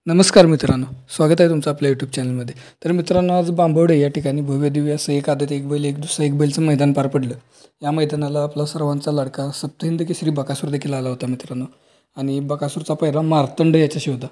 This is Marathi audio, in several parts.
नमस्कार मित्रांनो, स्वागत आहे तुमचं आपल्या यूट्यूब चॅनलमध्ये. तर मित्रांनो, आज बांबवडे या ठिकाणी भव्य दिव्य असं एक आदत एक बैल एक दुसरा एक बैलचं मैदान पार पडलं. या मैदानाला आपला सर्वांचा लाडका सप्तहिंद केसरी बकासूर देखील आला होता मित्रांनो. आणि बकासूरचा पहिला मार्तंड याच्याशी होता.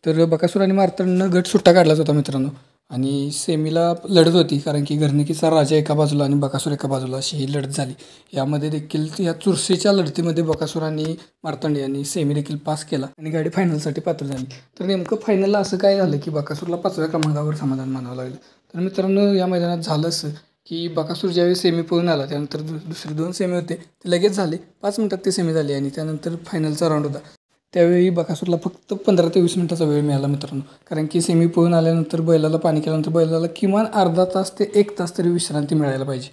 तर बकासूर आणि मार्तंडनं गट सुट्टा काढलाच होता मित्रांनो. आणि सेमीला लढत होती, कारण की घरणिकीचा राजा एका बाजूला आणि बकासूर एका बाजूला अशी ही लढत झाली. यामध्ये देखील या चुरशीच्या लढतीमध्ये बकासूर आणि मार्तंड यांनी सेमी देखील पास केला आणि गाडी फायनलसाठी पात्र झाली. तर नेमकं फायनलला असं काय झालं की बकासूरला 5व्या क्रमांकावर समाधान मानावं लागलं. तर मित्रांनो, या मैदानात झालं असं की बकासूर ज्यावेळी सेमी पळून आला त्यानंतर दुसरे 2 सेमी होते ते लगेच झाले. 5 मिनिटात ते सेमी झाली आणि त्यानंतर फायनलचा राऊंड होता. त्यावेळी बकासूरला फक्त 15 ते 20 मिनिटाचा वेळ मिळाला मित्रांनो. कारण की सेमी पळून आल्यानंतर बैलाला पाणी केल्यानंतर बैलाला किमान अर्धा तास ते 1 तास तरी विश्रांती मिळायला पाहिजे.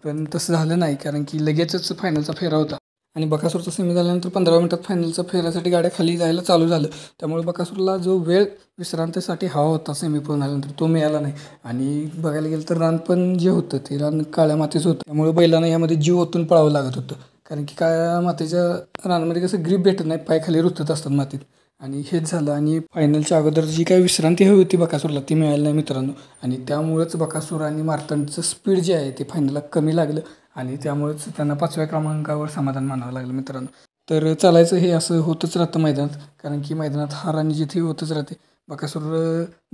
पण तसं झालं नाही, कारण की लगेचच फायनलचा फेरा होता आणि बकासूरचा सेमी झाल्यानंतर 15 मिनिटात फायनलच्या फेऱ्यासाठी गाड्या खाली जायला चालू झालं. त्यामुळे बकासूरला जो वेळ विश्रांतीसाठी हवा होता सेमी पळून आल्यानंतर तो मिळाला नाही. आणि बघायला गेलं तर रान पण जे होतं ते रान काळ्या मातीचं होतं. त्यामुळे बैलांना यामध्ये जीव ओतून पळावं लागत होतं, कारण की काळ्या मातीच्या रानामध्ये कसं ग्रीप भेटत नाही, पाय खाली रुतत असतात मातीत. आणि हेच झालं आणि फायनलच्या अगोदर जी काही विश्रांती हवी होती बकासूरला ती मिळाली नाही मित्रांनो. आणि त्यामुळेच बकासूर आणि मार्तंडचं स्पीड जे आहे ते फायनलला कमी लागलं आणि त्यामुळेच त्यांना 5व्या क्रमांकावर समाधान मानावं लागलं मित्रांनो. तर चालायचं हे असं होतच राहतं मैदानात, कारण की मैदानात हार आणि जिथे होतच राहते. बकासूर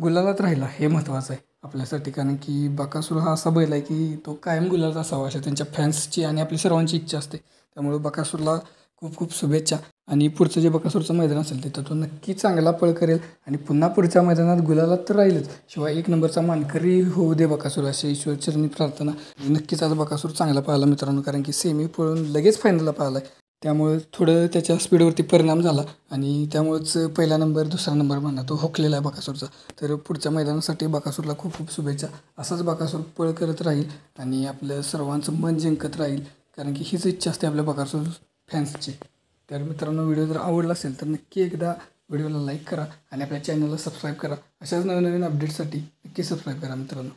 गुलालात राहिला हे महत्त्वाचं आहे आपल्यासाठी, कारण की बकासूर हा असा बैल आहे की तो कायम गुलालात असावा अशा त्यांच्या फॅन्सची आणि आपली सर्वांची इच्छा असते. त्यामुळे बकासूरला खूप खूप शुभेच्छा. आणि पुढचं जे बकासूरचं मैदान असेल तिथं तो नक्की चांगला पळ करेल आणि पुन्हा पुढच्या मैदानात गुलालात तर राहीलच, शिवाय 1 नंबरचा मानकरी होऊ दे बकासूर अशी ईश्वरचरणी प्रार्थना. नक्कीच आज बकासूर चांगला पळाला मित्रांनो, कारण की सेमी पळून लगेच फायनलला पळाला आहे. त्यामुळे थोडं त्याच्या स्पीडवरती परिणाम झाला आणि त्यामुळेच पहिला नंबर 2रा नंबर म्हणा तो हुकलेला आहे बकासूरचा. तर पुढच्या मैदानासाठी बकासूरला खूप खूप शुभेच्छा. असाच बकासूर पळ करत राहील आणि आपलं सर्वांचं मन जिंकत राहील, कारण की हीच इच्छा असते आपल्या बकासूर फॅन्सची. तर मित्रांनो, व्हिडिओ जर आवडला असेल तर नक्की एकदा व्हिडिओला लाईक करा आणि आपल्या चॅनलला सबस्क्राईब करा. अशाच नवीन नवीन अपडेट्ससाठी नक्की सबस्क्राईब करा मित्रांनो.